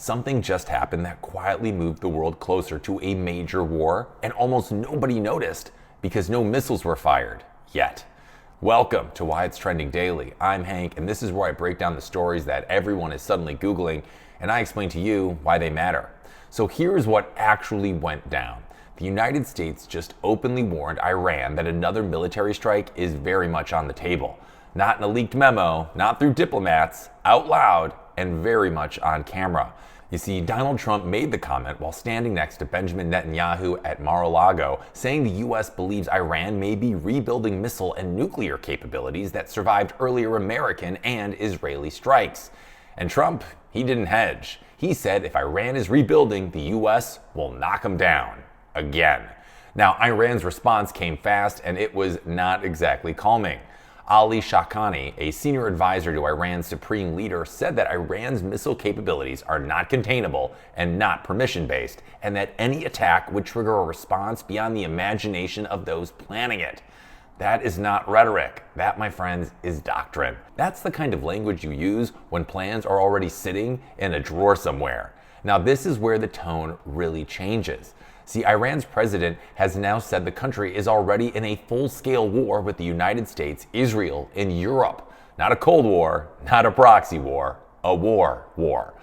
Something just happened that quietly moved the world closer to a major war, and almost nobody noticed because no missiles were fired yet. Welcome to Why It's Trending Daily. I'm Hank, and this is where I break down the stories that everyone is suddenly Googling, and I explain to you why they matter. So here's what actually went down. The United States just openly warned Iran that another military strike is very much on the table. Not in a leaked memo, not through diplomats, out loud, and very much on camera. You see, Donald Trump made the comment while standing next to Benjamin Netanyahu at Mar-a-Lago, saying the U.S. believes Iran may be rebuilding missile and nuclear capabilities that survived earlier American and Israeli strikes. And Trump, he didn't hedge. He said if Iran is rebuilding, the U.S. will knock them down. Again. Now, Iran's response came fast, and it was not exactly calming. Ali Shahkani, a senior advisor to Iran's supreme leader, said that Iran's missile capabilities are not containable and not permission-based, and that any attack would trigger a response beyond the imagination of those planning it. That is not rhetoric. That, my friends, is doctrine. That's the kind of language you use when plans are already sitting in a drawer somewhere. Now, this is where the tone really changes. See, Iran's president has now said the country is already in a full-scale war with the United States, Israel, and Europe. Not a Cold War, not a proxy war, a war.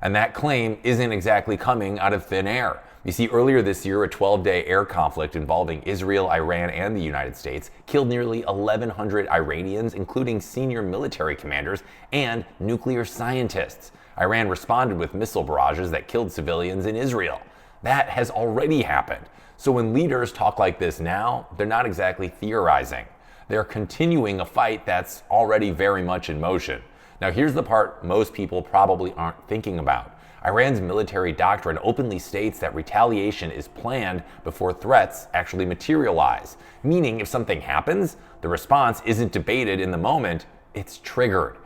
And that claim isn't exactly coming out of thin air. You see, earlier this year, a 12-day air conflict involving Israel, Iran, and the United States killed nearly 1,100 Iranians, including senior military commanders and nuclear scientists. Iran responded with missile barrages that killed civilians in Israel. That has already happened. So when leaders talk like this now, they're not exactly theorizing. They're continuing a fight that's already very much in motion. Now here's the part most people probably aren't thinking about. Iran's military doctrine openly states that retaliation is planned before threats actually materialize. Meaning if something happens, the response isn't debated in the moment, it's triggered.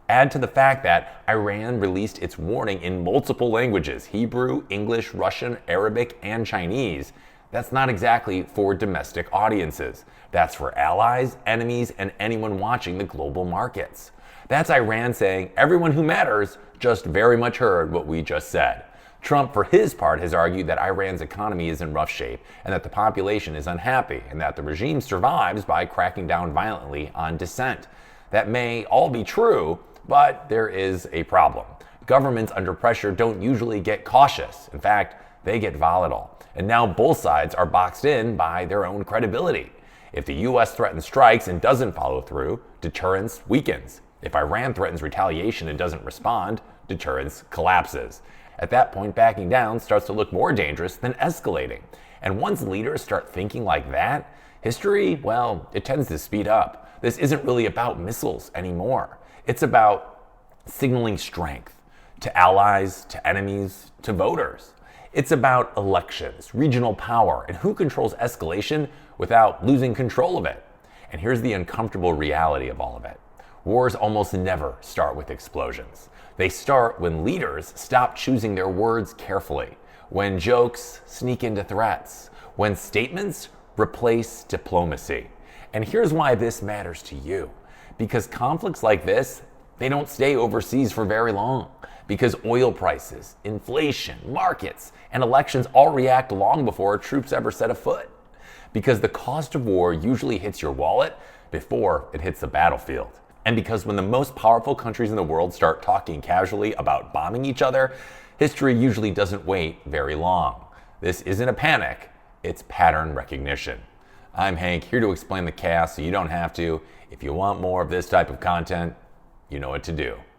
Add to the fact that Iran released its warning in multiple languages: Hebrew, English, Russian, Arabic, and Chinese. That's not exactly for domestic audiences. That's for allies, enemies, and anyone watching the global markets. That's Iran saying everyone who matters just very much heard what we just said. Trump, for his part, has argued that Iran's economy is in rough shape and that the population is unhappy and that the regime survives by cracking down violently on dissent. That may all be true, but there is a problem. Governments under pressure don't usually get cautious. In fact, they get volatile. And now both sides are boxed in by their own credibility. If the U.S. threatens strikes and doesn't follow through, deterrence weakens. If Iran threatens retaliation and doesn't respond, deterrence collapses. At that point, backing down starts to look more dangerous than escalating. And once leaders start thinking like that, history, well, it tends to speed up. This isn't really about missiles anymore. It's about signaling strength to allies, to enemies, to voters. It's about elections, regional power, and who controls escalation without losing control of it. And here's the uncomfortable reality of all of it. Wars almost never start with explosions. They start when leaders stop choosing their words carefully, when jokes sneak into threats, when statements replace diplomacy. And here's why this matters to you. Because conflicts like this, they don't stay overseas for very long. Because oil prices, inflation, markets, and elections all react long before troops ever set a foot. Because the cost of war usually hits your wallet before it hits the battlefield. And because when the most powerful countries in the world start talking casually about bombing each other, history usually doesn't wait very long. This isn't a panic, it's pattern recognition. I'm Hank, here to explain the chaos so you don't have to. If you want more of this type of content, you know what to do.